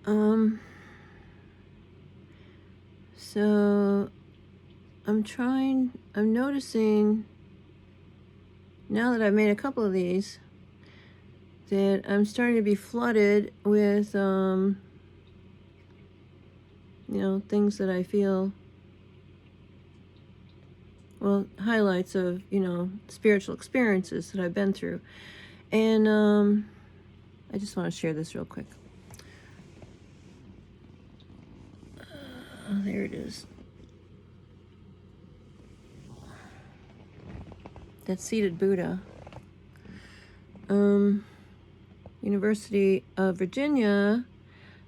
Um, so I'm noticing now that I've made a couple of these that I'm starting to be flooded with, things that I feel, well, highlights of, spiritual experiences that I've been through. And I just want to share this real quick. There it is. That seated Buddha. University of Virginia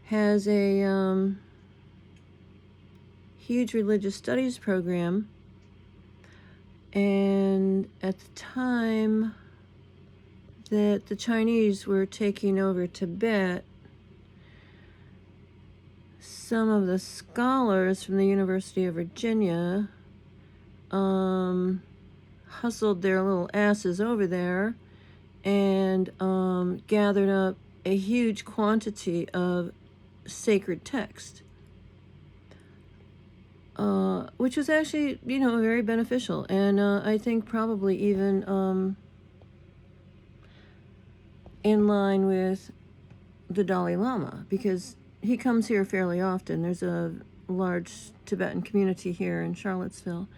has a huge religious studies program, and at the time that the Chinese were taking over Tibet, some of the scholars from the University of Virginia hustled their little asses over there and gathered up a huge quantity of sacred text, which was actually, very beneficial, and I think probably even in line with the Dalai Lama, because he comes here fairly often. There's a large Tibetan community here in Charlottesville.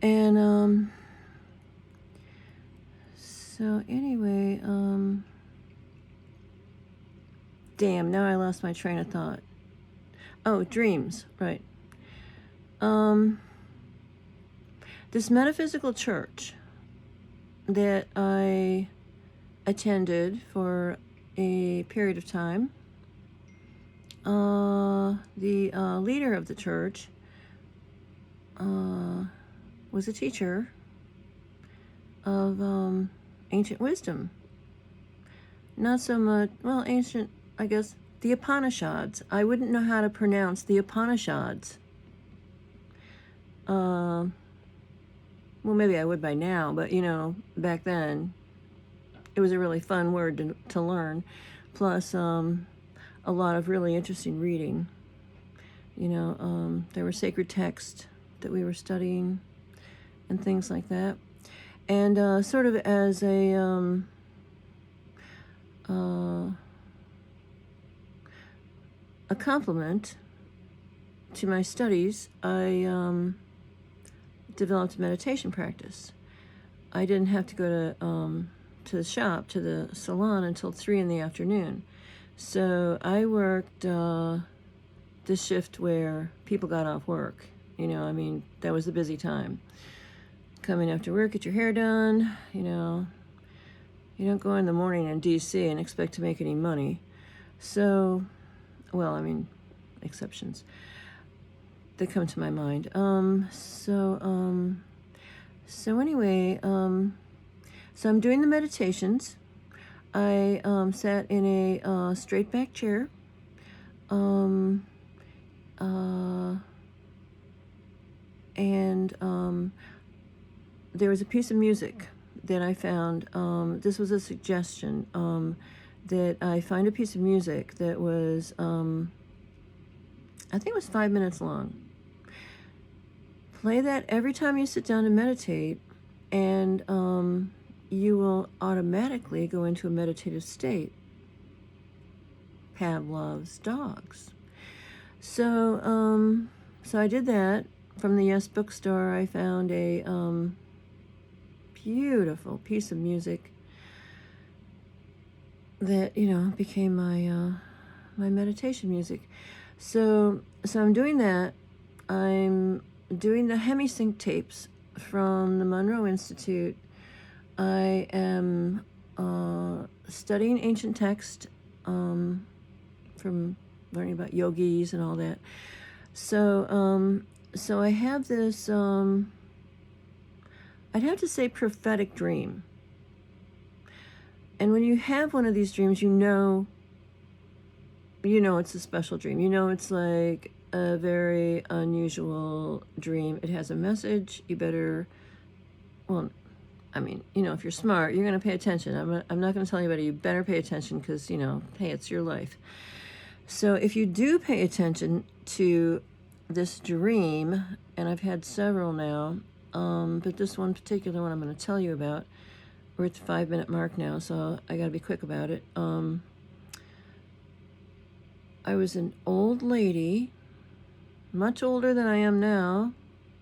And so anyway, damn, now I lost my train of thought. Oh, dreams, right. This metaphysical church that I attended for a period of time, the leader of the church was a teacher of ancient wisdom. Not so much, well, ancient, I guess, the Upanishads. I wouldn't know how to pronounce the Upanishads. Well, maybe I would by now, but, back then, it was a really fun word to learn. Plus, a lot of really interesting reading. There were sacred texts that we were studying and things like that. And sort of as a compliment to my studies, I developed a meditation practice. I didn't have to go to the shop, to the salon, until 3 in the afternoon. So I worked this shift where people got off work. That was a busy time. Coming after work, get your hair done, you don't go in the morning in D.C. and expect to make any money. So, well, exceptions that come to my mind. So anyway, so I'm doing the meditations. I sat in a straight back chair. And there was a piece of music that I found. This was a suggestion that I find a piece of music that was, I think it was 5 minutes long. Play that every time you sit down to meditate, and you will automatically go into a meditative state. Pavlov's dogs. So I did that. From the Yes bookstore, I found a beautiful piece of music that became my my meditation music. So I'm doing that. I'm doing the hemisync tapes from the Monroe Institute. I am studying ancient text from learning about yogis and all that. So I have this, I'd have to say, prophetic dream. And when you have one of these dreams, you know it's a special dream. It's like a very unusual dream. It has a message. You better, well, if you're smart, you're going to pay attention. I'm not going to tell anybody you better pay attention because, hey, it's your life. So if you do pay attention to this dream, and I've had several now, but this one particular one I'm going to tell you about, we're at the 5-minute mark now, so I got to be quick about it. I was an old lady, much older than I am now,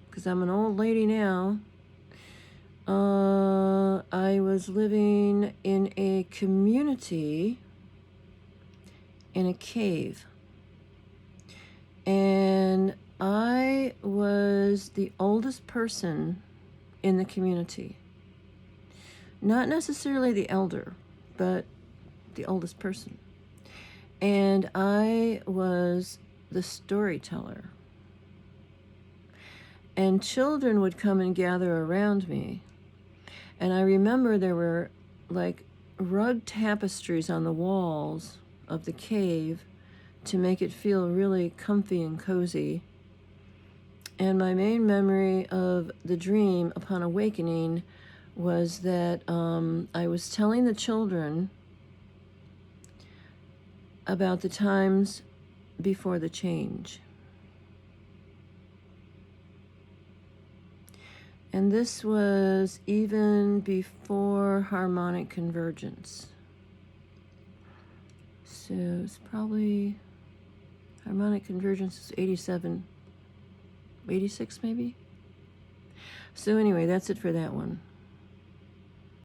because I'm an old lady now. I was living in a community in a cave. And I was the oldest person in the community. Not necessarily the elder, but the oldest person. And I was the storyteller. And children would come and gather around me. And I remember there were like rug tapestries on the walls of the cave to make it feel really comfy and cozy. And my main memory of the dream upon awakening was that I was telling the children about the times before the change. And this was even before harmonic convergence. So it's probably, harmonic convergence is 87, 86 maybe? So anyway, that's it for that one.